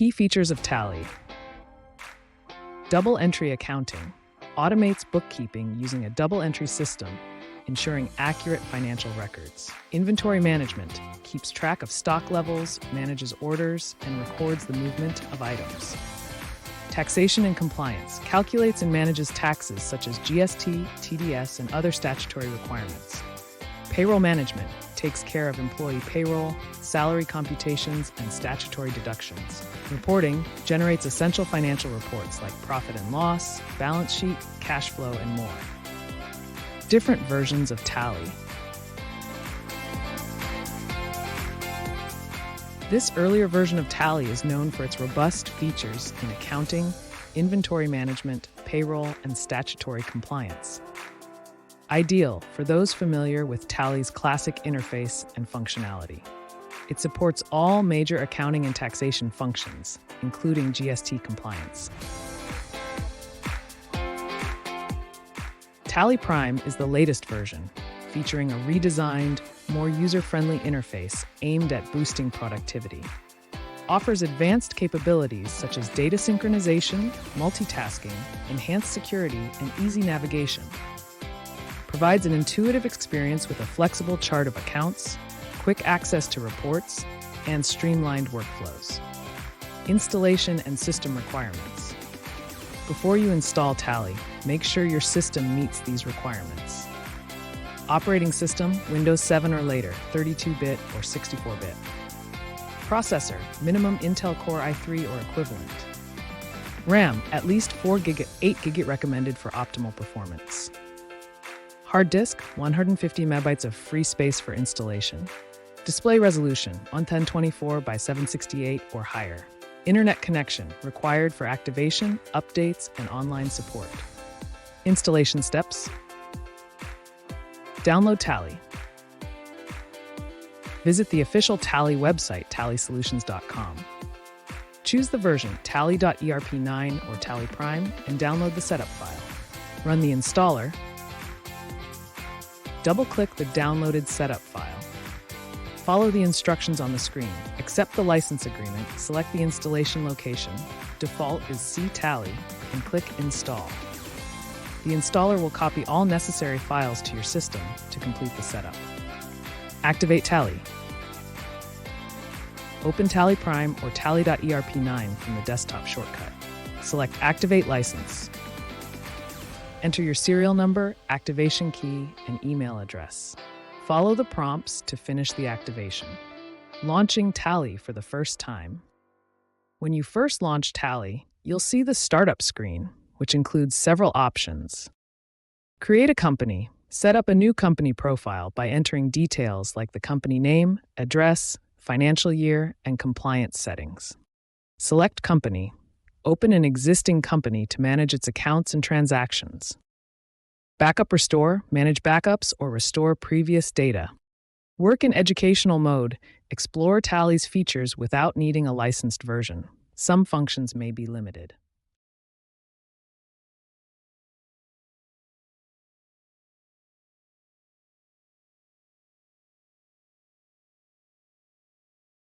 Key features of Tally. Double entry accounting automates bookkeeping using a double entry system, ensuring accurate financial records. Inventory management keeps track of stock levels, manages orders, and records the movement of items. Taxation and compliance calculates and manages taxes such as GST, TDS, and other statutory requirements. Payroll management takes care of employee payroll, salary computations, and statutory deductions. Reporting generates essential financial reports like profit and loss, balance sheet, cash flow, and more. Different versions of Tally. This earlier version of Tally is known for its robust features in accounting, inventory management, payroll, and statutory compliance. Ideal for those familiar with Tally's classic interface and functionality. It supports all major accounting and taxation functions, including GST compliance. TallyPrime is the latest version, featuring a redesigned, more user-friendly interface aimed at boosting productivity. Offers advanced capabilities such as data synchronization, multitasking, enhanced security, and easy navigation. Provides an intuitive experience with a flexible chart of accounts, quick access to reports, and streamlined workflows. Installation and system requirements. Before you install Tally, make sure your system meets these requirements. Operating system, Windows 7 or later, 32-bit or 64-bit. Processor, minimum Intel Core i3 or equivalent. RAM, at least 8GB recommended for optimal performance. Hard disk, 150 megabytes of free space for installation. Display resolution, 1024 by 768 or higher. Internet connection, required for activation, updates, and online support. Installation steps. Download Tally. Visit the official Tally website, tallysolutions.com. Choose the version Tally.ERP 9 or TallyPrime and download the setup file. Run the installer. Double-click the downloaded setup file. Follow the instructions on the screen. Accept the license agreement, select the installation location. Default is C Tally, and click Install. The installer will copy all necessary files to your system to complete the setup. Activate Tally. Open TallyPrime or Tally.ERP 9 from the desktop shortcut. Select Activate License. Enter your serial number, activation key, and email address. Follow the prompts to finish the activation. Launching Tally for the first time. When you first launch Tally, you'll see the startup screen, which includes several options. Create a company. Set up a new company profile by entering details like the company name, address, financial year, and compliance settings. Select company. Open an existing company to manage its accounts and transactions. Backup restore, manage backups, or restore previous data. Work in educational mode. Explore Tally's features without needing a licensed version. Some functions may be limited.